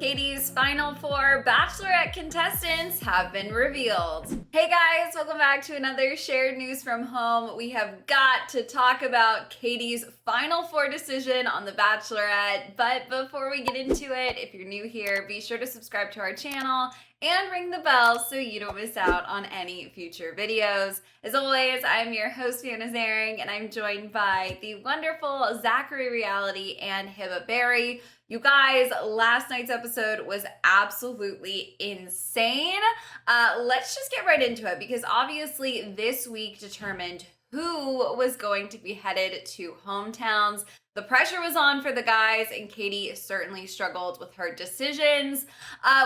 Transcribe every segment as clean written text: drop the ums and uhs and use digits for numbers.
Katie's final four Bachelorette contestants have been revealed. Hey guys, welcome back to another shared news from home. We have got to talk about Katie's final four decision on the Bachelorette. But before we get into it, if you're new here, be sure to subscribe to our channel and ring the bell so you don't miss out on any future videos. As always, I'm your host, Hannah Zaring, and I'm joined by the wonderful Zachary Reality and Hiba Berry. You guys, last night's episode was absolutely insane. Let's just get right into it because obviously this week determined who was going to be headed to hometowns. The pressure was on for the guys, and Katie certainly struggled with her decisions.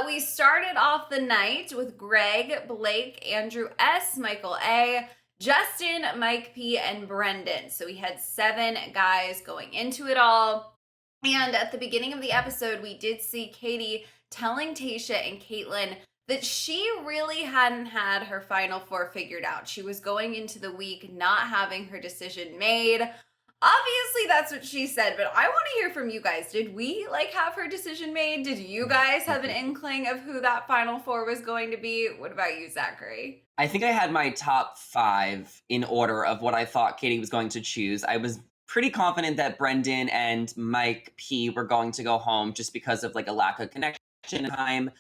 We started off the night with Greg, Blake, Andrew S., Michael A., Justin, Mike P., and Brendan. So we had 7 guys going into it all. And at the beginning of the episode, we did see Katie telling Tayshia and Kaitlyn that she really hadn't had her final four figured out. She was going into the week not having her decision made. Obviously, that's what she said, but I want to hear from you guys. Did we have her decision made? Did you guys have an inkling of who that final four was going to be? What about you, Zachary? I think I had my top 5 in order of what I thought Katie was going to choose. I was pretty confident that Brendan and Mike P were going to go home just because of a lack of connection time.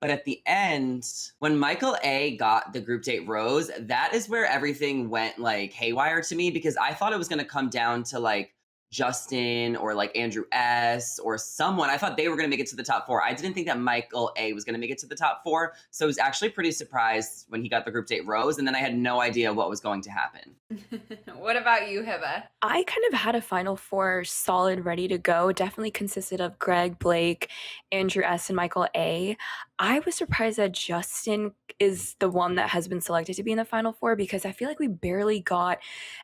But at the end, when Michael A got the group date rose, that is where everything went haywire to me, because I thought it was going to come down to Justin or Andrew S or someone. I thought they were going to make it to the top 4. I didn't think that Michael A was going to make it to the top 4. So I was actually pretty surprised when he got the group date rose, and then I had no idea what was going to happen. What about you, Hiba? I kind of had a final 4 solid ready to go. Definitely consisted of Greg, Blake, Andrew S, and Michael A. I was surprised that Justin is the one that has been selected to be in the final 4, because I feel like we barely got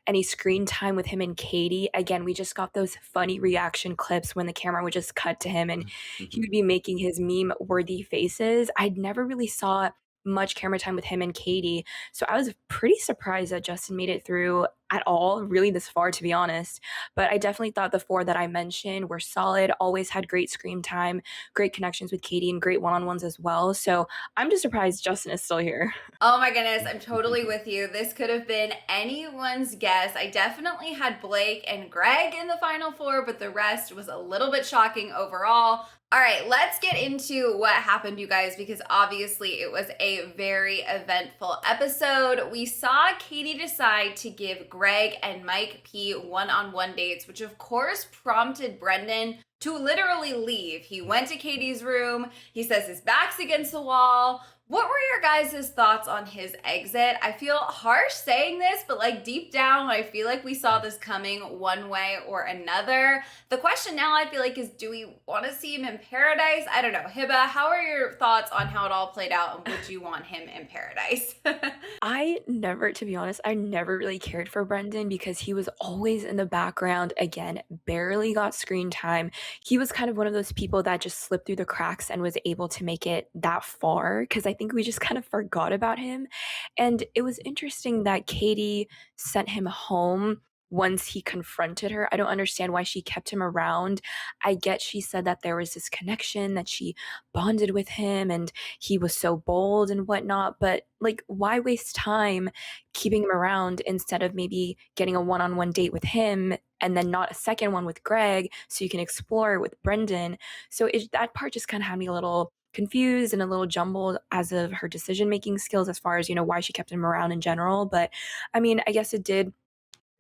any screen time with him and Katie. Again, we just got those funny reaction clips when the camera would just cut to him and he would be making his meme-worthy faces. I'd never really saw much camera time with him and Katie, so I was pretty surprised that Justin made it through at all, really this far, to be honest. But I definitely thought the 4 that I mentioned were solid, always had great screen time, great connections with Katie, and great one-on-ones as well. So I'm just surprised Justin is still here. Oh my goodness, I'm totally with you. This could have been anyone's guess. I definitely had Blake and Greg in the final 4, but the rest was a little bit shocking overall. All right, let's get into what happened, you guys, because obviously it was a very eventful episode. We saw Katie decide to give Greg and Mike P one-on-one dates, which of course prompted Brendan to literally leave. He went to Katie's room. He says his back's against the wall. What were your guys' thoughts on his exit? I feel harsh saying this, but deep down, I feel like we saw this coming one way or another. The question now, I feel is, do we want to see him in paradise? I don't know. Hiba, how are your thoughts on how it all played out, and would you want him in paradise? To be honest, I never really cared for Brendan because he was always in the background. Again, barely got screen time. He was kind of one of those people that just slipped through the cracks and was able to make it that far, because I think we just kind of forgot about him. And it was interesting that Katie sent him home once he confronted her. I don't understand why she kept him around. I get she said that there was this connection, that she bonded with him and he was so bold and whatnot, but why waste time keeping him around instead of maybe getting a one-on-one date with him and then not a second one with Greg so you can explore with Brendan? So that part just kind of had me a little confused and a little jumbled as of her decision-making skills as far as, why she kept him around in general. But I mean, I guess it did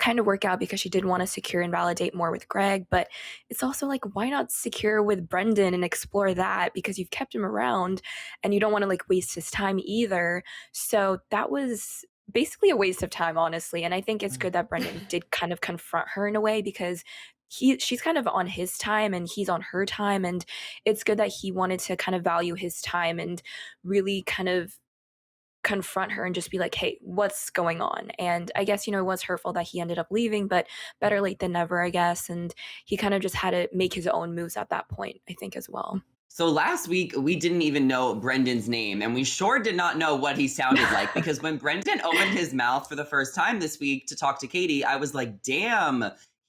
kind of work out because she did want to secure and validate more with Greg, but it's also why not secure with Brendan and explore that, because you've kept him around and you don't want to waste his time either. So that was basically a waste of time, honestly. And I think it's good that Brendan did kind of confront her in a way, because she's kind of on his time and he's on her time, and it's good that he wanted to kind of value his time and really kind of confront her and just be like, hey, what's going on? And I guess, it was hurtful that he ended up leaving, but better late than never, I guess. And he kind of just had to make his own moves at that point, I think, as well. So last week, we didn't even know Brendan's name, and we sure did not know what he sounded like, because when Brendan opened his mouth for the first time this week to talk to Katie, I was like, damn,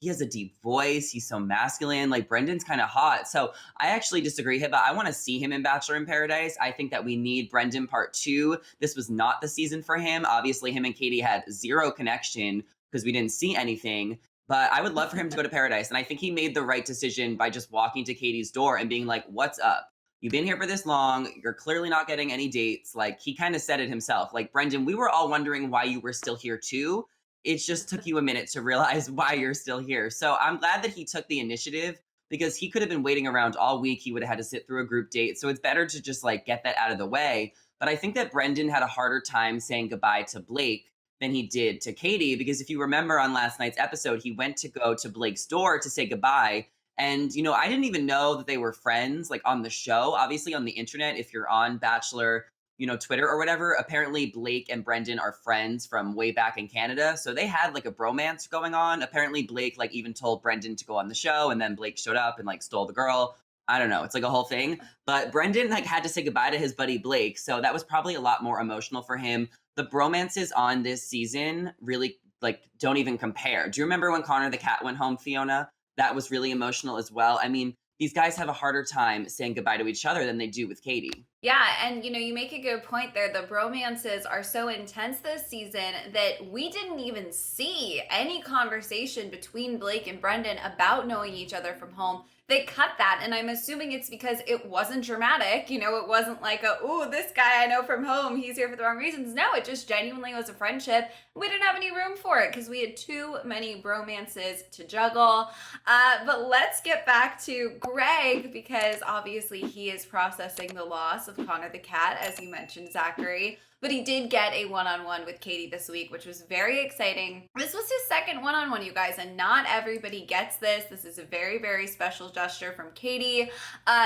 he has a deep voice. He's so masculine. Like Brendan's kind of hot. So I actually disagree, Hiba. I want to see him in Bachelor in Paradise. I think that we need Brendan part two. This was not the season for him. Obviously, him and Katie had zero connection because we didn't see anything. But I would love for him to go to Paradise. And I think he made the right decision by just walking to Katie's door and being like, what's up? You've been here for this long. You're clearly not getting any dates. Like, he kind of said it himself. Like, Brendan, we were all wondering why you were still here too. It just took you a minute to realize why you're still here. So I'm glad that he took the initiative because he could have been waiting around all week. He would have had to sit through a group date. So it's better to just like get that out of the way. But I think that Brendan had a harder time saying goodbye to Blake than he did to Katie, because if you remember on last night's episode, he went to go to Blake's door to say goodbye. And, you know, I didn't even know that they were friends, like on the show. Obviously, on the internet, if you're on Bachelor, you know, Twitter or whatever, apparently Blake and Brendan are friends from way back in Canada. So they had like a bromance going on. Apparently, Blake like even told Brendan to go on the show, and then Blake showed up and like stole the girl. I don't know. It's like a whole thing. But Brendan like had to say goodbye to his buddy Blake. So that was probably a lot more emotional for him. The bromances on this season really like don't even compare. Do you remember when Connor the cat went home, Fiona? That was really emotional as well. I mean, these guys have a harder time saying goodbye to each other than they do with Katie. Yeah, and you know, you make a good point there. The bromances are so intense this season that we didn't even see any conversation between Blake and Brendan about knowing each other from home. They cut that, and I'm assuming it's because it wasn't dramatic. You know, it wasn't like ooh, this guy I know from home, he's here for the wrong reasons. No, it just genuinely was a friendship. We didn't have any room for it because we had too many bromances to juggle. But let's get back to Greg, because obviously he is processing the loss of Connor the cat, as you mentioned, Zachary. But he did get a one-on-one with Katie this week, which was very exciting. This was his second one-on-one, you guys, and not everybody gets this. This is a very, very special gesture from Katie.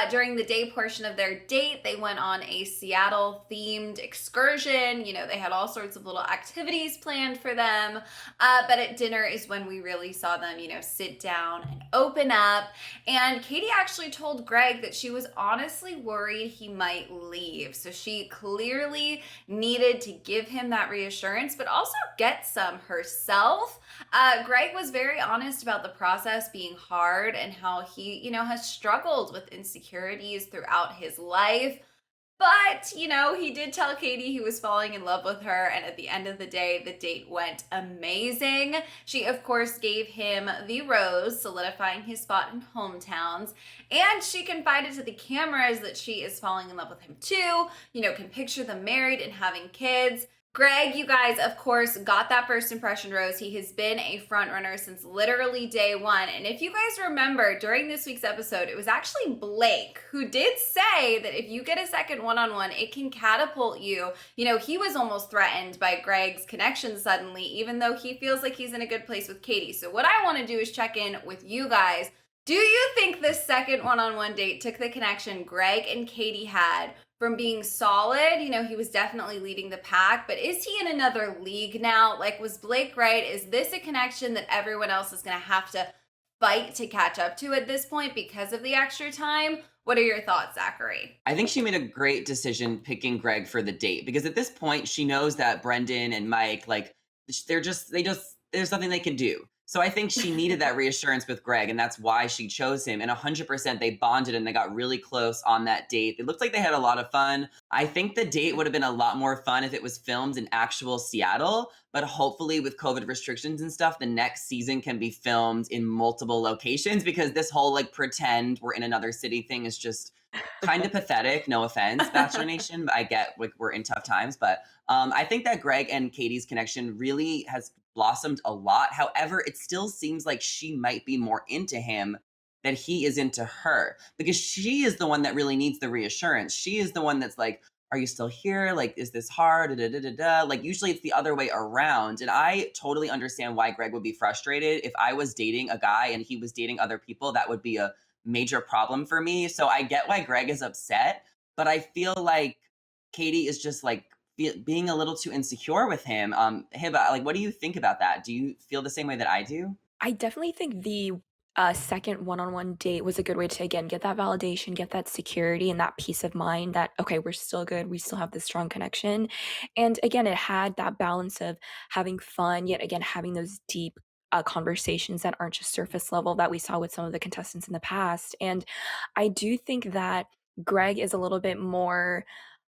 During the day portion of their date, they went on a Seattle-themed excursion. You know, they had all sorts of little activities planned for them. But at dinner is when we really saw them, you know, sit down and open up. And Katie actually told Greg that she was honestly worried he might leave. So she clearly needed to give him that reassurance, but also get some herself. Greg was very honest about the process being hard and how he, you know, has struggled with insecurities throughout his life. But, you know, he did tell Katie he was falling in love with her, and at the end of the day, the date went amazing. She, of course, gave him the rose, solidifying his spot in hometowns, and she confided to the cameras that she is falling in love with him too, you know, can picture them married and having kids. Greg, you guys, of course, got that first impression rose. He has been a front runner since literally day one. And if you guys remember, during this week's episode, it was actually Blake who did say that if you get a second one-on-one, it can catapult you. You know, he was almost threatened by Greg's connection suddenly, even though he feels like he's in a good place with Katie. So what I want to do is check in with you guys. Do you think this second one-on-one date took the connection Greg and Katie had from being solid? You know, he was definitely leading the pack, but is he in another league now? Like, was Blake right? Is this a connection that everyone else is going to have to fight to catch up to at this point because of the extra time? What are your thoughts, Zachary? I think she made a great decision picking Greg for the date, because at this point she knows that Brendan and Mike, like, there's nothing they can do. So I think she needed that reassurance with Greg, and that's why she chose him. And 100% they bonded and they got really close on that date. It looked like they had a lot of fun. I think the date would have been a lot more fun if it was filmed in actual Seattle, but hopefully with COVID restrictions and stuff, the next season can be filmed in multiple locations, because this whole like pretend we're in another city thing is just kind of pathetic. No offense, Bachelor Nation. I get like we're in tough times, but I think that Greg and Katie's connection really has blossomed a lot. However, it still seems like she might be more into him than he is into her, because she is the one that really needs the reassurance. She is the one that's like, are you still here? Like, is this hard? Da, da, da, da. Like, usually it's the other way around. And I totally understand why Greg would be frustrated. If I was dating a guy and he was dating other people, that would be a major problem for me. So I get why Greg is upset, but I feel like Katie is just like being a little too insecure with him. Hiba, like, what do you think about that? Do you feel the same way that I do? I definitely think the second one-on-one date was a good way to, again, get that validation, get that security and that peace of mind that, okay, we're still good. We still have this strong connection. And again, it had that balance of having fun, yet again, having those deep conversations that aren't just surface level that we saw with some of the contestants in the past. And I do think that Greg is a little bit more,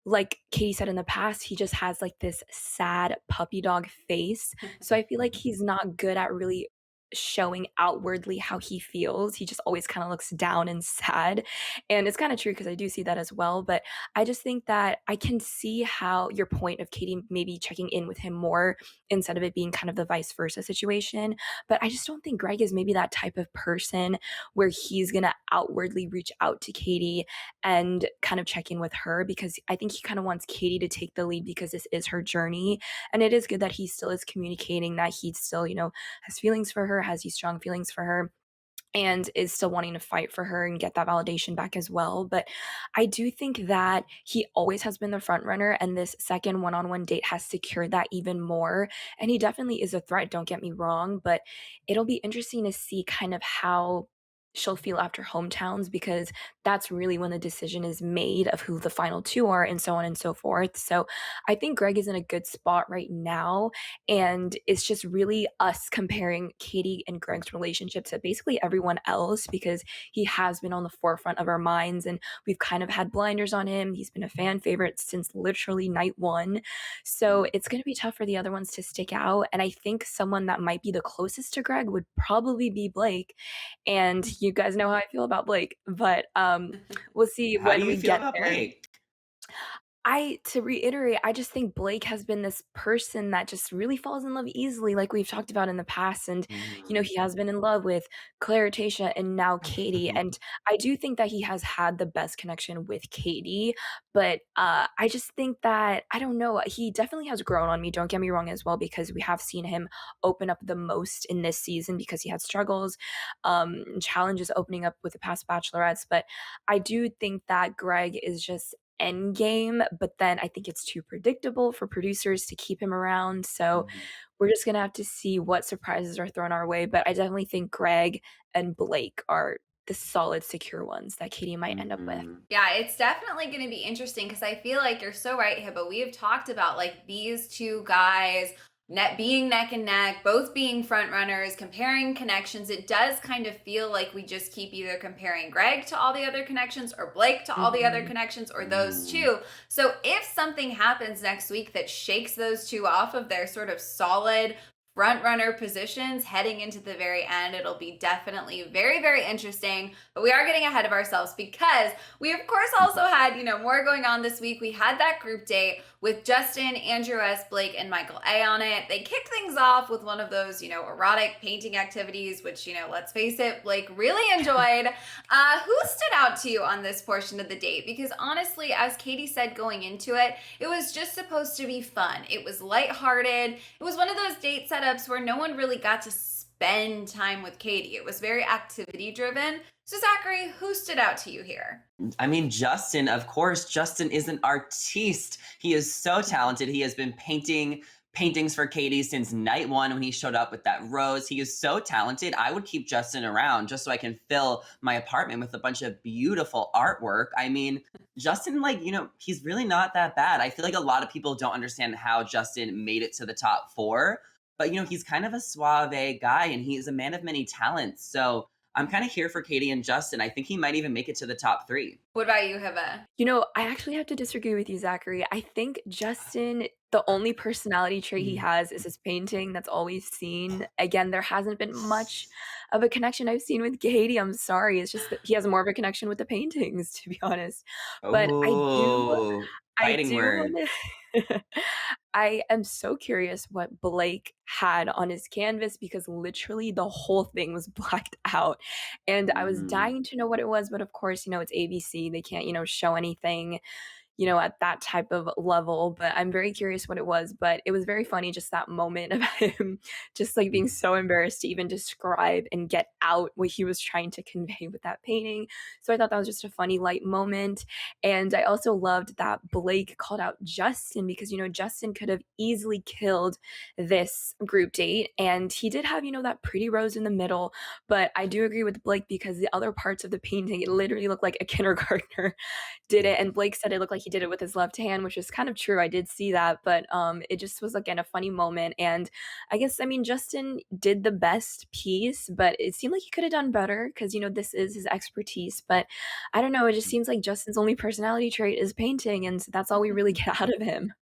like Katie said in the past, he just has like this sad puppy dog face. So I feel like he's not good at really showing outwardly how he feels. He just always kind of looks down and sad. And it's kind of true because I do see that as well. But I just think that I can see how your point of Katie maybe checking in with him more instead of it being kind of the vice versa situation. But I just don't think Greg is maybe that type of person where he's going to outwardly reach out to Katie and kind of check in with her, because I think he kind of wants Katie to take the lead because this is her journey. And it is good that he still is communicating that he still, has feelings for her, has these strong feelings for her, and is still wanting to fight for her and get that validation back as well. But I do think that he always has been the front runner, and this second one-on-one date has secured that even more. And he definitely is a threat, don't get me wrong, but it'll be interesting to see kind of how she'll feel after hometowns, because that's really when the decision is made of who the final two are and so on and so forth. So I think Greg is in a good spot right now, and it's just really us comparing Katie and Greg's relationship to basically everyone else, because he has been on the forefront of our minds and we've kind of had blinders on him. He's been a fan favorite since literally night one. So it's going to be tough for the other ones to stick out. And I think someone that might be the closest to Greg would probably be Blake. And you guys know how I feel about Blake, but we'll see How do when you we feel get about there. Blake? To reiterate, I just think Blake has been this person that just really falls in love easily, like we've talked about in the past. And, Mhm. he has been in love with Claire, Tayshia, and now Katie. And I do think that he has had the best connection with Katie. But I just think that, I don't know, he definitely has grown on me, don't get me wrong, as well, because we have seen him open up the most in this season because he had struggles, challenges opening up with the past Bachelorettes. But I do think that Greg is just endgame, but then I think it's too predictable for producers to keep him around. So Mhm. we're just gonna have to see what surprises are thrown our way. But I definitely think Greg and Blake are the solid, secure ones that Katie might end up with. Mhm. Yeah, it's definitely going to be interesting because I feel like you're so right, Hibba. We have talked about like these two guys being neck and neck, both being front runners, comparing connections. It does kind of feel like we just keep either comparing Greg to all the other connections or Blake to all the other Mhm. connections or those Mm. two. So if something happens next week that shakes those two off of their sort of solid front runner positions heading into the very end, it'll be definitely very, very interesting. But we are getting ahead of ourselves because we, of course, also had, more going on this week. We had that group date with Justin, Andrew S., Blake, and Michael A. on it. They kicked things off with one of those, erotic painting activities, which, let's face it, Blake really enjoyed. Who stood out to you on this portion of the date? Because honestly, as Katie said going into it, it was just supposed to be fun. It was lighthearted. It was one of those date setups where no one really got to spend time with Katie. It was very activity driven. So, Zachary, who stood out to you here? I mean, Justin, of course. Justin is an artiste. He is so talented. He has been painting paintings for Katie since night one when he showed up with that rose. He is so talented. I would keep Justin around just so I can fill my apartment with a bunch of beautiful artwork. I mean, Justin, like, he's really not that bad. I feel like a lot of people don't understand how Justin made it to the top four, but, he's kind of a suave guy and he's a man of many talents. So I'm kind of here for Katie and Justin. I think he might even make it to the top three. What about you, Hiba? I actually have to disagree with you, Zachary. I think Justin, the only personality trait he has is his painting. That's all we've seen. Again, there hasn't been much of a connection I've seen with Katie. I'm sorry. It's just that he has more of a connection with the paintings, to be honest. But Oh, I fighting do word. want to. I am so curious what Blake had on his canvas, because literally the whole thing was blacked out. And I was Mm. dying to know what it was, but of course, it's ABC. They can't, show anything, at that type of level. But I'm very curious what it was. But it was very funny, just that moment of him just like being so embarrassed to even describe and get out what he was trying to convey with that painting. So I thought that was just a funny, light moment. And I also loved that Blake called out Justin because, Justin could have easily killed this group date. And he did have, that pretty rose in the middle. But I do agree with Blake because the other parts of the painting, it literally looked like a kindergartner did it. And Blake said it looked like he he did it with his left hand, which is kind of true. I did see that, but it just was again a funny moment. And I guess I mean Justin did the best piece, but it seemed like he could have done better because this is his expertise. But I don't know. It just seems like Justin's only personality trait is painting, and so that's all we really get out of him.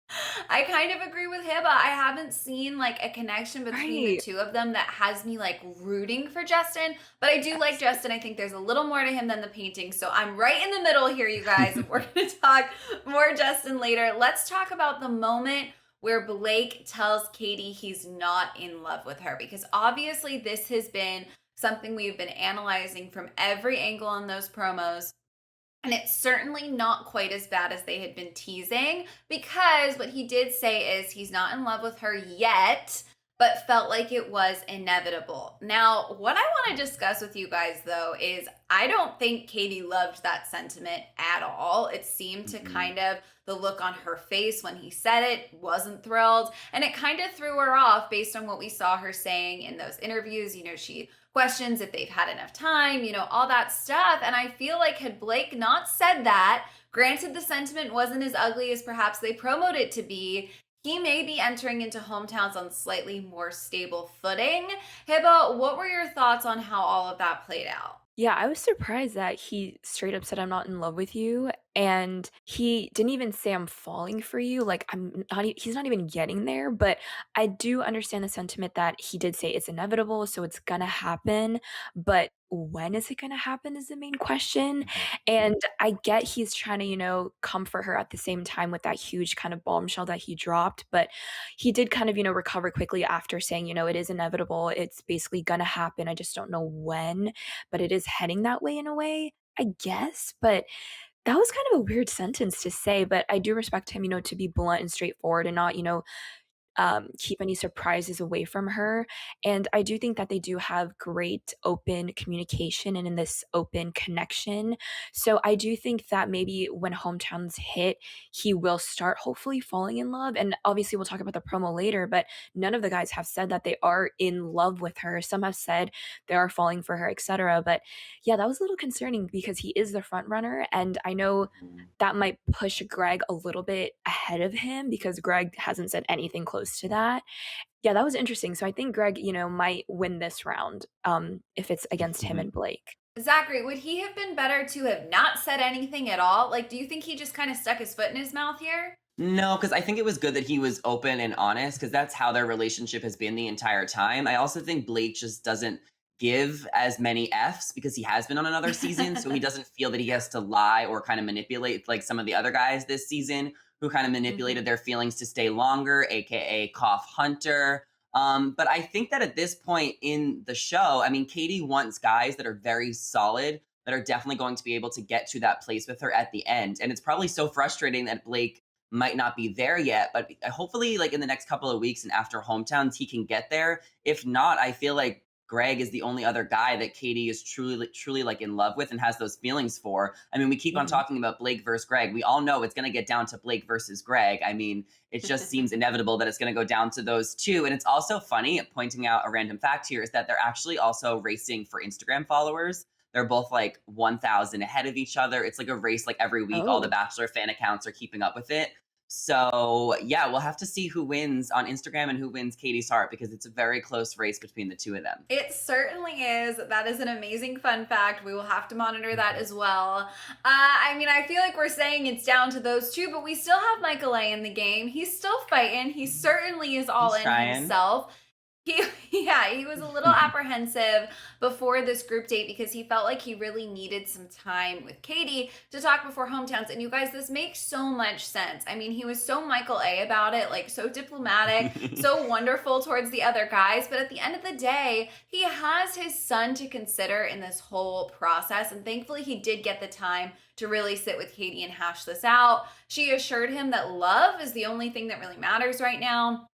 I kind of agree with Hiba. I haven't seen like a connection between the Right. two of them that has me like rooting for Justin, but I do like Yes. Justin. I think there's a little more to him than the painting. So I'm right in the middle here, you guys. We're going to talk more Justin later. Let's talk about the moment where Blake tells Katie he's not in love with her, because obviously this has been something we've been analyzing from every angle on those promos. And it's certainly not quite as bad as they had been teasing, because what he did say is he's not in love with her yet, but felt like it was inevitable. Now, what I want to discuss with you guys, though, is I don't think Katie loved that sentiment at all. It seemed to kind of, the look on her face when he said it, wasn't thrilled. And it kind of threw her off based on what we saw her saying in those interviews. She questions if they've had enough time, all that stuff. And I feel like had Blake not said that, granted the sentiment wasn't as ugly as perhaps they promoted it to be, he may be entering into hometowns on slightly more stable footing. Hiba, what were your thoughts on how all of that played out? Yeah, I was surprised that he straight up said, "I'm not in love with you," and he didn't even say, "I'm falling for you," like, he's not even getting there, but I do understand the sentiment that he did say it's inevitable, so it's gonna happen, but when is it gonna happen is the main question, and I get he's trying to, comfort her at the same time with that huge kind of bombshell that he dropped, but he did kind of, recover quickly after saying, "It is inevitable, it's basically gonna happen, I just don't know when." But it is heading that way in a way, I guess, but that was kind of a weird sentence to say, but I do respect him, to be blunt and straightforward and not, keep any surprises away from her. And I do think that they do have great open communication and in this open connection. So I do think that maybe when hometowns hit, he will start hopefully falling in love. And obviously, we'll talk about the promo later, but none of the guys have said that they are in love with her. Some have said they are falling for her, etc. But yeah, that was a little concerning because he is the front runner. And I know that might push Greg a little bit ahead of him because Greg hasn't said anything close to that. Yeah, that was interesting. So I think Greg, might win this round if it's against him and Blake. Zachary, would he have been better to have not said anything at all? Like, do you think he just kind of stuck his foot in his mouth here? No, because I think it was good that he was open and honest, because that's how their relationship has been the entire time. I also think Blake just doesn't give as many Fs because he has been on another season, so he doesn't feel that he has to lie or kind of manipulate like some of the other guys this season who kind of manipulated their feelings to stay longer, aka Cough Hunter. But I think that at this point in the show, I mean, Katie wants guys that are very solid, that are definitely going to be able to get to that place with her at the end. And it's probably so frustrating that Blake might not be there yet, but hopefully like in the next couple of weeks and after hometowns he can get there. If not, I feel like Greg is the only other guy that Katie is truly like in love with and has those feelings for. I mean, we keep on talking about Blake versus Greg. We all know it's going to get down to Blake versus Greg. I mean, it just seems inevitable that it's going to go down to those two. And it's also funny, pointing out a random fact here, is that they're actually also racing for Instagram followers. They're both like 1,000 ahead of each other. It's like a race like every week. All the Oh. Bachelor fan accounts are keeping up with it. So yeah, we'll have to see who wins on Instagram and who wins Katie's heart, because it's a very close race between the two of them. It certainly is. That is an amazing fun fact. We will have to monitor that as well. I mean, I feel like we're saying it's down to those two, but we still have Michael A in the game. He's still fighting. He certainly is all He's in trying. himself. He was a little apprehensive before this group date because he felt like he really needed some time with Katie to talk before hometowns. And you guys, this makes so much sense. I mean, he was so Michael A about it, like so diplomatic, so wonderful towards the other guys. But at the end of the day, he has his son to consider in this whole process. And thankfully, he did get the time to really sit with Katie and hash this out. She assured him that love is the only thing that really matters right now.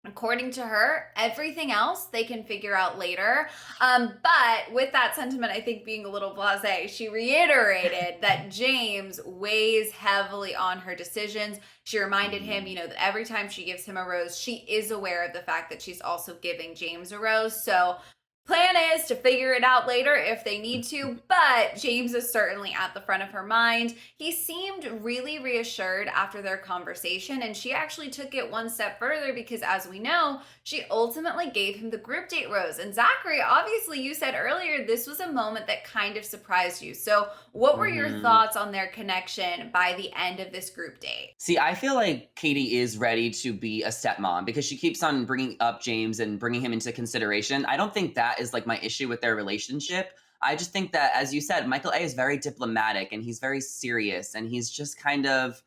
According to her, everything else they can figure out later. But with that sentiment, I think being a little blasé, she reiterated that James weighs heavily on her decisions. She reminded him, that every time she gives him a rose, she is aware of the fact that she's also giving James a rose. So Plan is to figure it out later if they need to, but James is certainly at the front of her mind. He seemed really reassured after their conversation, and she actually took it one step further because, as we know, she ultimately gave him the group date rose. And Zachary, obviously, you said earlier this was a moment that kind of surprised you. So, what were your thoughts on their connection by the end of this group date? See, I feel like Katie is ready to be a stepmom because she keeps on bringing up James and bringing him into consideration. I don't think that is like my issue with their relationship. I just think that, as you said, Michael A is very diplomatic and he's very serious and he's just kind of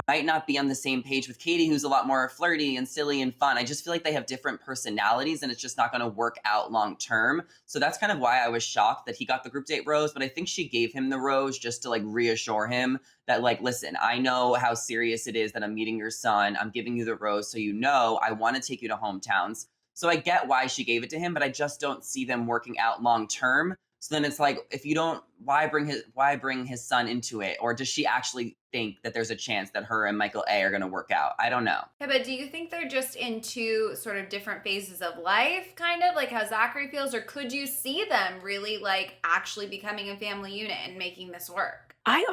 might not be on the same page with Katie, who's a lot more flirty and silly and fun. I just feel like they have different personalities and it's just not going to work out long term. So that's kind of why I was shocked that he got the group date rose. But I think she gave him the rose just to like reassure him that, like, listen, I know how serious it is that I'm meeting your son. I'm giving you the rose. So, you know, I want to take you to hometowns. So I get why she gave it to him, but I just don't see them working out long term. So then it's like, if you don't, why bring his son into it? Or does she actually think that there's a chance that her and Michael A are going to work out? I don't know. Yeah, but do you think they're just in two sort of different phases of life, kind of like how Zachary feels, or could you see them really like actually becoming a family unit and making this work? I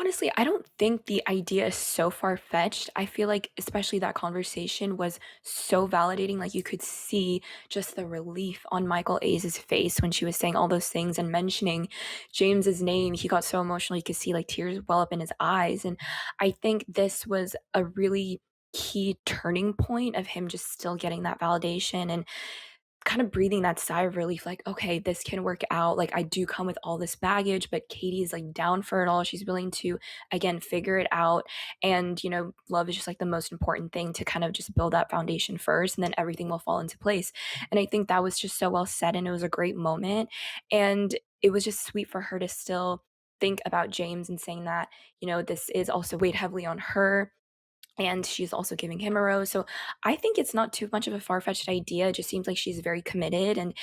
don't think the idea is so far-fetched. I feel like especially that conversation was so validating. Like you could see just the relief on Michael A's face when she was saying all those things and mentioning James's name. He got so emotional. You could see like tears well up in his eyes. And I think this was a really key turning point of him just still getting that validation and kind of breathing that sigh of relief, like, okay, this can work out. Like, I do come with all this baggage, but Katie's like down for it all. She's willing to, again, figure it out. And, you know, love is just like the most important thing to kind of just build that foundation first, and then everything will fall into place. And I think that was just so well said, and it was a great moment. And it was just sweet for her to still think about James and saying that, you know, this is also weighed heavily on her and she's also giving him a rose. So I think it's not too much of a far-fetched idea. It just seems like she's very committed, and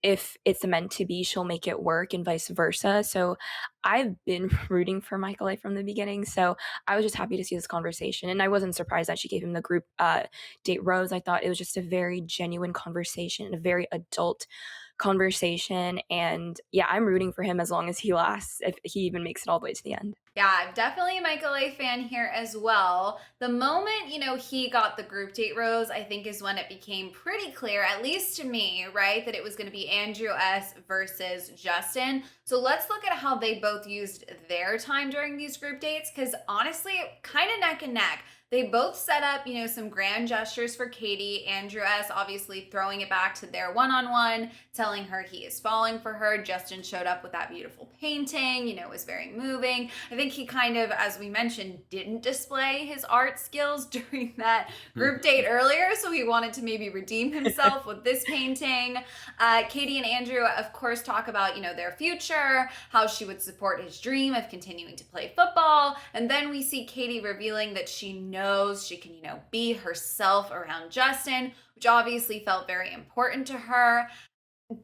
if it's meant to be, she'll make it work and vice versa. So I've been rooting for Michael A from the beginning. So I was just happy to see this conversation, and I wasn't surprised that she gave him the group date rose. I thought it was just a very genuine conversation, a very adult conversation, and yeah, I'm rooting for him as long as he lasts, if he even makes it all the way to the end. Yeah, I'm definitely a Michael A fan here as well. The moment, you know, he got the group date rose, I think is when it became pretty clear, at least to me, right, that it was going to be Andrew S. versus Justin. So let's look at how they both used their time during these group dates, because honestly, kind of neck and neck. They both set up, you know, some grand gestures for Katie. Andrew S. obviously throwing it back to their one-on-one, telling her he is falling for her. Justin showed up with that beautiful painting, you know, it was very moving. I think he kind of, as we mentioned, didn't display his art skills during that group date earlier, so he wanted to maybe redeem himself with this painting. Katie and Andrew, of course, talk about, you know, their future, how she would support his dream of continuing to play football, and then we see Katie revealing that she knows she can, you know, be herself around Justin, which obviously felt very important to her.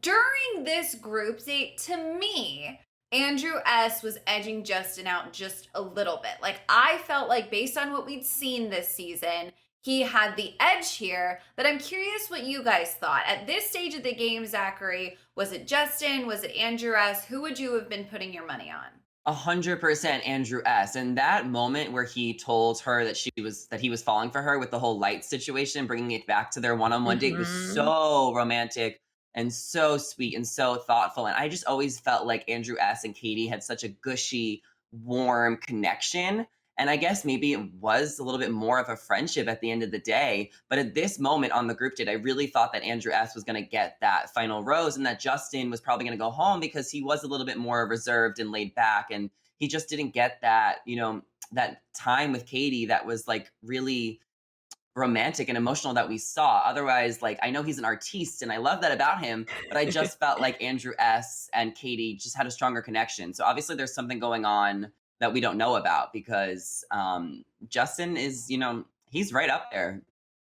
During this group date, to me, Andrew S. was edging Justin out just a little bit. Like, I felt like based on what we'd seen this season, he had the edge here, but I'm curious what you guys thought. At this stage of the game, Zachary, was it Justin? Was it Andrew S.? Who would you have been putting your money on? 100% Andrew S. And that moment where he told her that he was falling for her with the whole light situation, bringing it back to their one-on-one date was so romantic and so sweet and so thoughtful. And I just always felt like Andrew S. and Katie had such a gushy, warm connection. And I guess maybe it was a little bit more of a friendship at the end of the day. But at this moment on the group date, I really thought that Andrew S. was going to get that final rose and that Justin was probably going to go home because he was a little bit more reserved and laid back. And he just didn't get that, you know, that time with Katie that was like really romantic and emotional that we saw. Otherwise, like, I know he's an artiste and I love that about him, but I just felt like Andrew S. and Katie just had a stronger connection. So obviously there's something going on that we don't know about because Justin is, you know, he's right up there.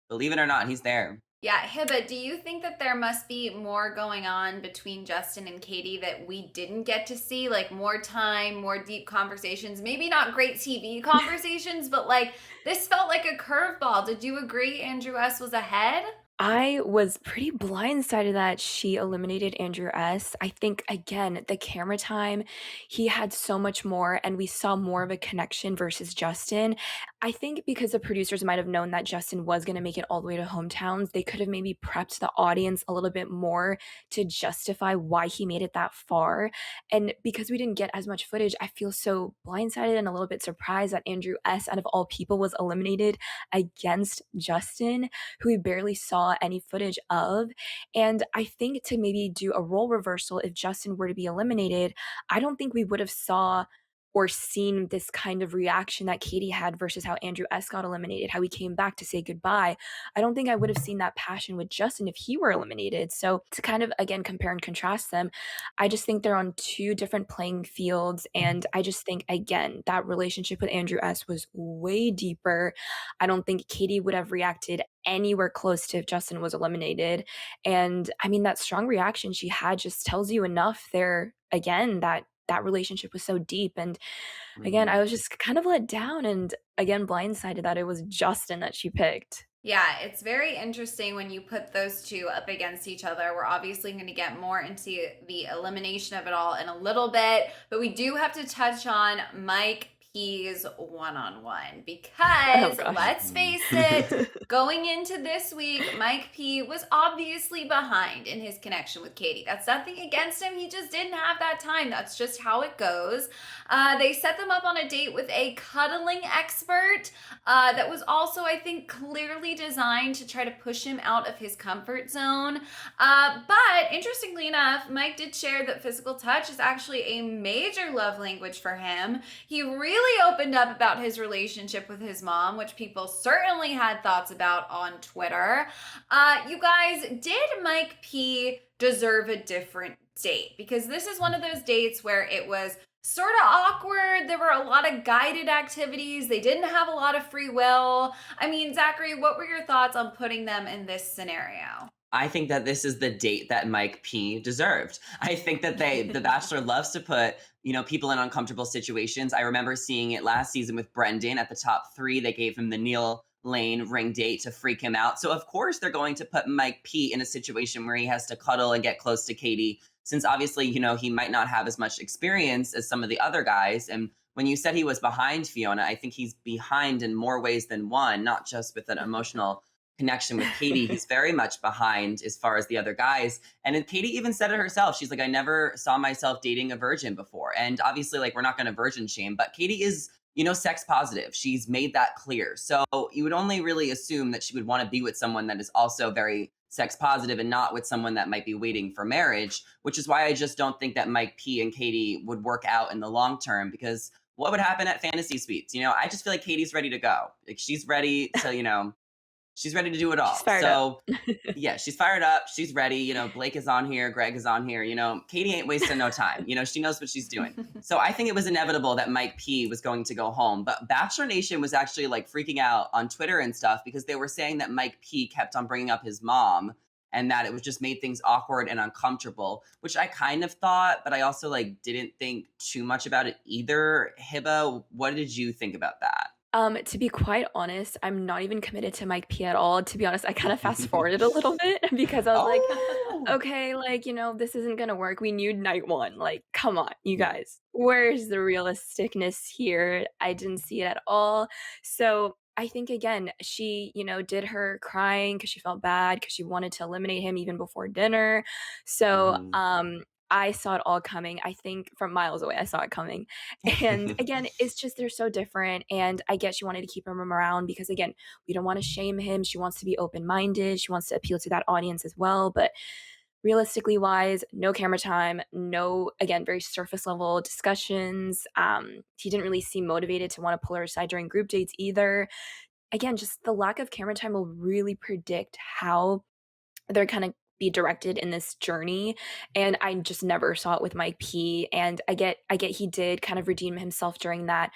Believe it or not, he's there. Yeah, Hiba, do you think that there must be more going on between Justin and Katie that we didn't get to see? Like more time, more deep conversations, maybe not great TV conversations, but like this felt like a curveball. Did you agree Andrew S. was ahead? I was pretty blindsided that she eliminated Andrew S. I think, again, the camera time, he had so much more, and we saw more of a connection versus Justin. I think because the producers might have known that Justin was going to make it all the way to hometowns, they could have maybe prepped the audience a little bit more to justify why he made it that far. And because we didn't get as much footage, I feel so blindsided and a little bit surprised that Andrew S., out of all people, was eliminated against Justin, who we barely saw any footage of. And I think to maybe do a role reversal, if Justin were to be eliminated, I don't think we would have saw or seen this kind of reaction that Katie had versus how Andrew S. got eliminated, how he came back to say goodbye. I don't think I would have seen that passion with Justin if he were eliminated. So to kind of, again, compare and contrast them, I just think they're on two different playing fields. And I just think, again, that relationship with Andrew S. was way deeper. I don't think Katie would have reacted anywhere close to if Justin was eliminated. And I mean, that strong reaction she had just tells you enough there, again, that that relationship was so deep. And again, I Mhm. was just kind of let down and again blindsided that it was Justin that she picked. Yeah, it's very interesting when you put those two up against each other. We're obviously going to get more into the elimination of it all in a little bit, but we do have to touch on Mike P's one-on-one Oh because gosh. let's face it, going into this week, Mike P was obviously behind in his connection with Katie. That's nothing against him. He just didn't have that time. That's just how it goes. They set them up on a date with a cuddling expert that was also, I think, clearly designed to try to push him out of his comfort zone. But interestingly enough, Mike did share that physical touch is actually a major love language for him. He really opened up about his relationship with his mom, which people certainly had thoughts about on Twitter. You guys, did Mike P deserve a different date? Because this is one of those dates where it was sort of awkward. There were a lot of guided activities. They didn't have a lot of free will. I mean, Zachary, what were your thoughts on putting them in this scenario? I think that this is the date that Mike P deserved. I think that The Bachelor loves to put, people in uncomfortable situations. I remember seeing it last season with Brendan at the top three. They gave him the Neil Lane ring date to freak him out. So of course they're going to put Mike P in a situation where he has to cuddle and get close to Katie, since obviously, he might not have as much experience as some of the other guys. And when you said he was behind Fiona, I think he's behind in more ways than one, not just with an emotional connection with Katie. He's very much behind as far as the other guys. And then Katie even said it herself. She's like, I never saw myself dating a virgin before. And obviously, like, we're not going to virgin shame, but Katie is, sex positive. She's made that clear. So you would only really assume that she would want to be with someone that is also very sex positive and not with someone that might be waiting for marriage, which is why I just don't think that Mike P and Katie would work out in the long term, because what would happen at Fantasy Suites? I just feel like Katie's ready to go. Like, she's ready to, she's ready to do it She's all. fired up. So, yeah, she's fired up. She's ready. Blake is on here. Greg is on here. Katie ain't wasting no time. She knows what she's doing. So I think it was inevitable that Mike P was going to go home. But Bachelor Nation was actually like freaking out on Twitter and stuff because they were saying that Mike P kept on bringing up his mom and that it was just made things awkward and uncomfortable, which I kind of thought, but I also didn't think too much about it either. Hiba, what did you think about that? To be quite honest, I'm not even committed to Mike P at all. To be honest, I kind of fast forwarded a little bit because I was like, Oh. okay, like, this isn't gonna work. We knew night one. Like, come on, you guys. Where's the realisticness here? I didn't see it at all. So I think again, she, did her crying because she felt bad because she wanted to eliminate him even before dinner. So Mhm. I saw it all coming. I think from miles away, I saw it coming. And again, it's just they're so different. And I get she wanted to keep him around because, again, we don't want to shame him. She wants to be open minded. She wants to appeal to that audience as well. But realistically wise, no camera time, no, again, very surface level discussions. He didn't really seem motivated to want to pull her aside during group dates either. Again, just the lack of camera time will really predict how they're gonna be directed in this journey, and I just never saw it with Mike P, and I get he did kind of redeem himself during that,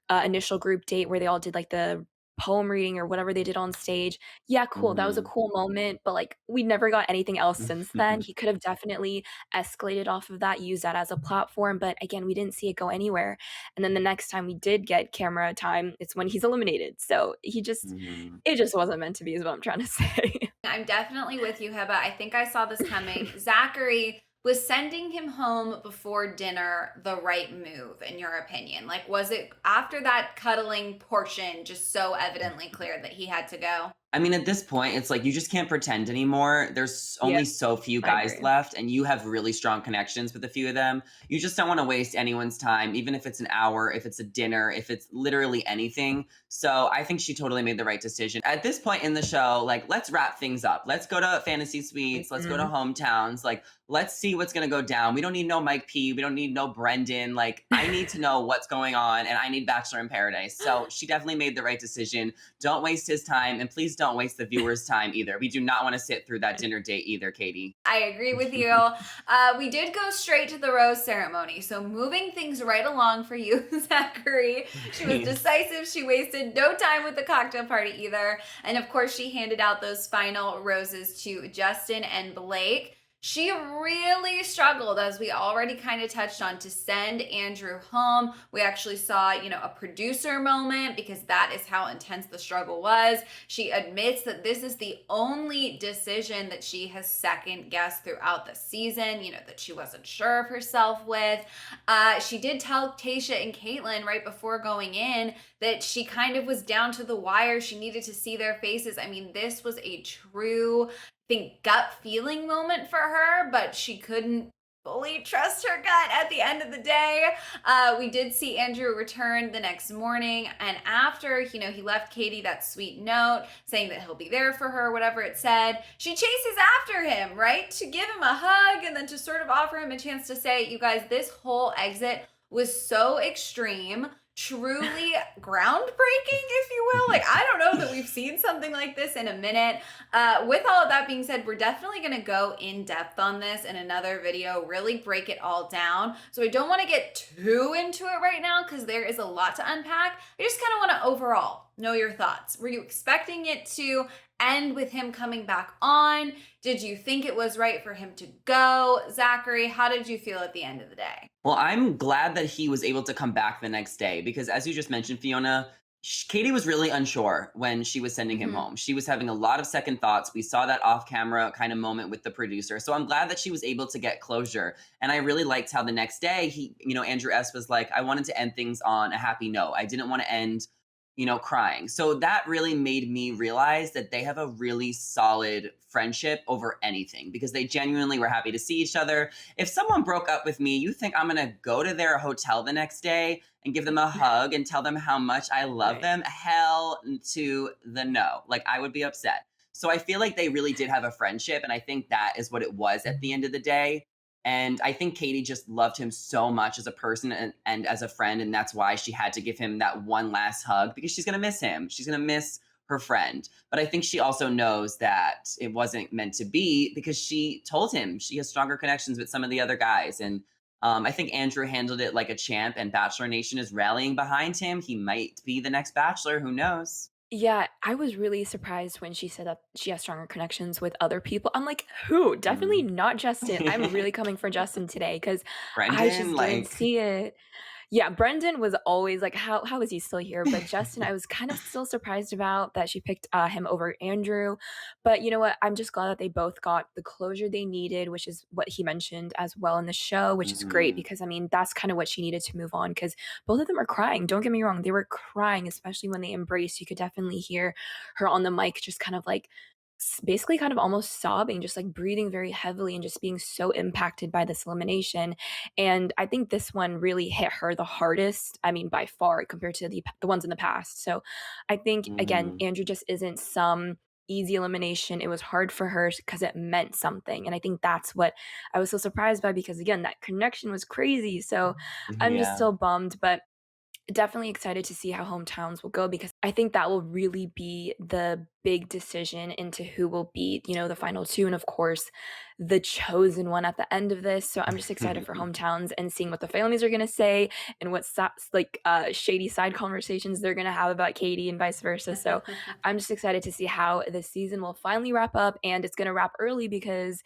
initial group date where they all did, like, the poem reading or whatever they did on stage. Yeah, cool. That was a Mhm. cool moment, but like we never got anything else since then. He could have definitely escalated off of that, used that as a platform, but again, we didn't see it go anywhere. And then the next time we did get camera time, it's when he's eliminated. So Mhm. it just wasn't meant to be, is what I'm trying to say. I'm definitely with you, Heba. I think I saw this coming. Zachary, was sending him home before dinner the right move, in your opinion? Like, was it after that cuddling portion just so evidently clear that he had to go? I mean, at this point, it's like you just can't pretend anymore. There's Yeah, only so few I guys agree. left, and you have really strong connections with a few of them. You just don't want to waste anyone's time, even if it's an hour, if it's a dinner, if it's literally anything. So I think she totally made the right decision. At this point in the show, like, let's wrap things up. Let's go to fantasy suites. Let's go to Mhm. hometowns. Like, let's see what's going to go down. We don't need no Mike P. We don't need no Brendan. Like, I need to know what's going on, and I need Bachelor in Paradise. So she definitely made the right decision. Don't waste his time, and please don't waste the viewers' time either. We do not want to sit through that dinner date either, Katie. I agree with you. We did go straight to the rose ceremony. So, moving things right along for you, Zachary. She was decisive. She wasted no time with the cocktail party either. And of course, she handed out those final roses to Justin and Blake. She really struggled, as we already kind of touched on, to send Andrew home. We actually saw, a producer moment because that is how intense the struggle was. She admits that this is the only decision that she has second guessed throughout the season, that she wasn't sure of herself with. She did tell Tayshia and Kaitlyn right before going in that she kind of was down to the wire. She needed to see their faces. I mean, this was a true, think, gut feeling moment for her, but she couldn't fully trust her gut at the end of the day. We did see Andrew return the next morning, and after, he left Katie that sweet note saying that he'll be there for her, whatever it said. She chases after him, right? To give him a hug and then to sort of offer him a chance to say, you guys, this whole exit was so extreme, truly groundbreaking, if you will. Like, I don't know that we've seen something like this in a minute. With all of that being said, we're definitely going to go in depth on this in another video, really break it all down. So I don't want to get too into it right now because there is a lot to unpack. I just kind of want to overall know your thoughts. Were you expecting it to end with him coming back on? Did you think it was right for him to go? Zachary, how did you feel at the end of the day? Well, I'm glad that he was able to come back the next day because, as you just mentioned, Fiona, Katie was really unsure when she was sending him Mhm. home. She was having a lot of second thoughts. We saw that off camera kind of moment with the producer. So I'm glad that she was able to get closure. And I really liked how the next day Andrew S. was like, I wanted to end things on a happy note. I didn't want to end, crying. So that really made me realize that they have a really solid friendship over anything because they genuinely were happy to see each other. If someone broke up with me, you think I'm going to go to their hotel the next day and give them a hug and tell them how much I love Right. them? Hell to the no. Like, I would be upset. So I feel like they really did have a friendship. And I think that is what it was at the end of the day. And I think Katie just loved him so much as a person and as a friend. And that's why she had to give him that one last hug because she's going to miss him. She's going to miss her friend. But I think she also knows that it wasn't meant to be because she told him she has stronger connections with some of the other guys. And I think Andrew handled it like a champ, and Bachelor Nation is rallying behind him. He might be the next Bachelor. Who knows? Yeah, I was really surprised when she said that she has stronger connections with other people. I'm like, "Who? Definitely Mhm. not Justin." I'm really coming for Justin today because I Brendan, just didn't like, see it. Yeah, Brendan was always like, how is he still here? But Justin, I was kind of still surprised about that she picked him over Andrew. But you know what? I'm just glad that they both got the closure they needed, which is what he mentioned as well in the show, which is great mhm, because I mean, that's kind of what she needed to move on because both of them are crying. Don't get me wrong, they were crying, especially when they embraced. You could definitely hear her on the mic just kind of like basically kind of almost sobbing, just like breathing very heavily and just being so impacted by this elimination. And I think this one really hit her the hardest, I mean, by far compared to the ones in the past. So I think, again, mhm, Andrew just isn't some easy elimination. It was hard for her because it meant something. And I think that's what I was so surprised by because, again, that connection was crazy. So I'm just yeah. still bummed. But definitely excited to see how hometowns will go because I think that will really be the big decision into who will be, the final two, and of course, the chosen one at the end of this. So I'm just excited for hometowns and seeing what the families are gonna say and what shady side conversations they're gonna have about Katie and vice versa. So I'm just excited to see how this season will finally wrap up, and it's gonna wrap early because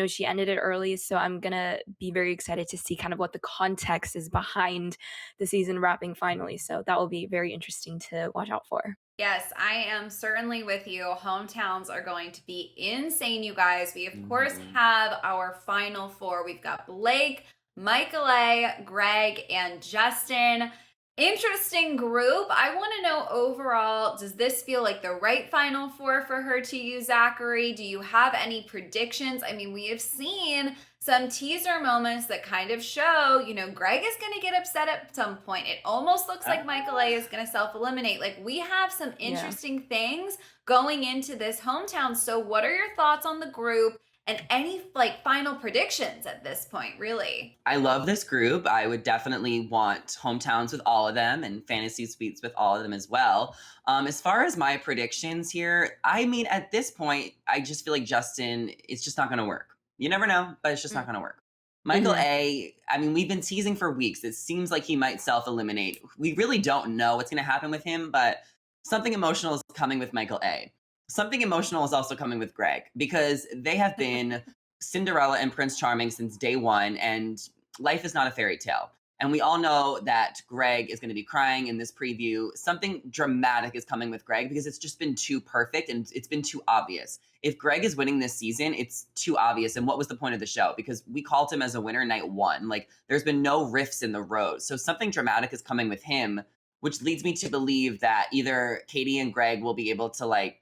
she ended it early. So I'm gonna be very excited to see kind of what the context is behind the season wrapping finally. So that will be very interesting to watch out for. Yes, I am certainly with you. Hometowns are going to be insane, you guys. We, of course, Mhm. have our final four. We've got Blake, Michael A., Greg, and Justin. Interesting group. I want to know overall, does this feel like the right final four for her to use, Zachary? Do you have any predictions? I mean, we have seen some teaser moments that kind of show, Greg is going to get upset at some point. It almost looks like Michael A is going to self-eliminate. Like, we have some Yeah. interesting things going into this hometown. So what are your thoughts on the group and any final predictions at this point, really? I love this group. I would definitely want hometowns with all of them and fantasy suites with all of them as well. As far as my predictions here, I mean, at this point, I just feel like Justin, it's just not going to work. You never know, but it's just not going to work. Michael Mhm. A, I mean, we've been teasing for weeks. It seems like he might self eliminate. We really don't know what's going to happen with him, but something emotional is coming with Michael A. Something emotional is also coming with Greg because they have been Cinderella and Prince Charming since day one, and life is not a fairy tale. And we all know that Greg is going to be crying in this preview. Something dramatic is coming with Greg because it's just been too perfect and it's been too obvious. If Greg is winning this season, it's too obvious. And what was the point of the show? Because we called him as a winner night one. Like, there's been no rifts in the road. So something dramatic is coming with him, which leads me to believe that either Katie and Greg will be able to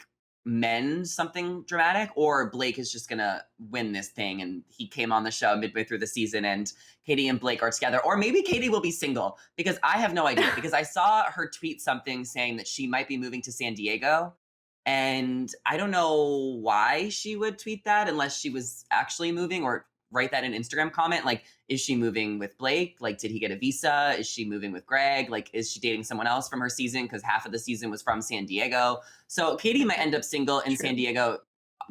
mend something dramatic, or Blake is just gonna win this thing and he came on the show midway through the season and Katie and Blake are together, or maybe Katie will be single because I have no idea. Because I saw her tweet something saying that she might be moving to San Diego, and I don't know why she would tweet that unless she was actually moving, or write that in an Instagram comment. Like, is she moving with Blake? Like, did he get a visa? Is she moving with Greg? Like, is she dating someone else from her season? Because half of the season was from San Diego. So Katie might end up single in San True. Diego,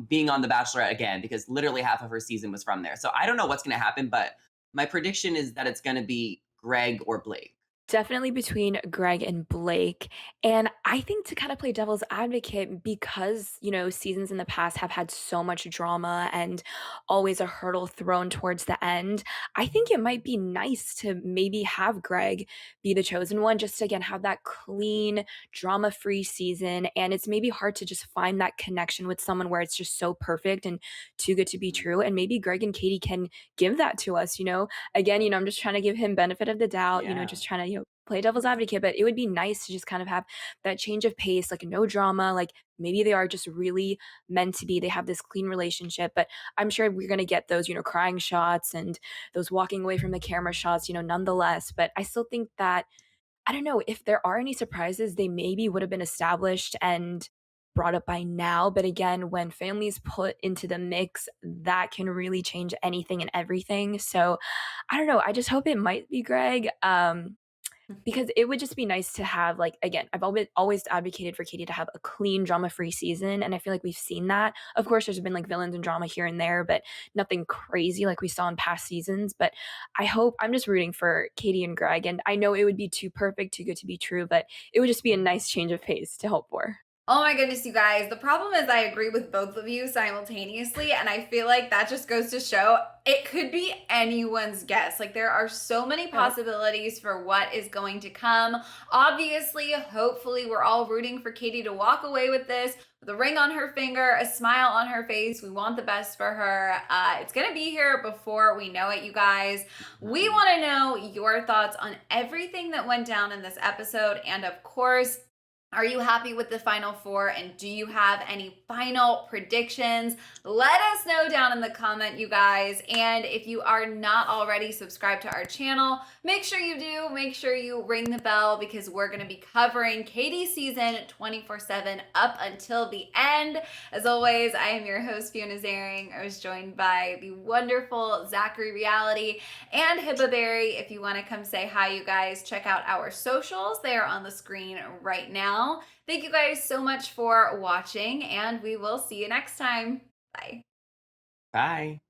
being on The Bachelorette again, because literally half of her season was from there. So I don't know what's going to happen, but my prediction is that it's going to be Greg or Blake. Definitely between Greg and Blake. And I think to kind of play devil's advocate, because, seasons in the past have had so much drama and always a hurdle thrown towards the end, I think it might be nice to maybe have Greg be the chosen one, just to again have that clean, drama free season. And it's maybe hard to just find that connection with someone where it's just so perfect and too good to be true. And maybe Greg and Katie can give that to us, again, I'm just trying to give him benefit of the doubt, Yeah. just trying to, play devil's advocate, but it would be nice to just kind of have that change of pace, like no drama, like maybe they are just really meant to be. They have this clean relationship, but I'm sure we're going to get those, crying shots and those walking away from the camera shots, nonetheless. But I still think that, I don't know, if there are any surprises, they maybe would have been established and brought up by now. But again, when families put into the mix, that can really change anything and everything. So I don't know. I just hope it might be Greg. Because it would just be nice to have, like, again, I've always advocated for Katie to have a clean, drama-free season, and I feel like we've seen that. Of course, there's been, like, villains and drama here and there, but nothing crazy like we saw in past seasons. But I'm just rooting for Katie and Greg, and I know it would be too perfect, too good to be true, but it would just be a nice change of pace to hope for. Oh my goodness, you guys. The problem is I agree with both of you simultaneously, and I feel like that just goes to show it could be anyone's guess. Like, there are so many Yep. possibilities for what is going to come. Obviously, hopefully, we're all rooting for Katie to walk away with this with a ring on her finger, a smile on her face. We want the best for her. It's going to be here before we know it, you guys. We want to know your thoughts on everything that went down in this episode, and of course, are you happy with the final four? And do you have any final predictions? Let us know down in the comment, you guys. And if you are not already subscribed to our channel, make sure you do. Make sure you ring the bell because we're going to be covering Katie's season 24/7 up until the end. As always, I am your host, Fiona Zaring. I was joined by the wonderful Zachary Reality and Hibba Berry. If you want to come say hi, you guys, check out our socials. They are on the screen right now. well. Thank you guys so much for watching, and we will see you next time. Bye. Bye.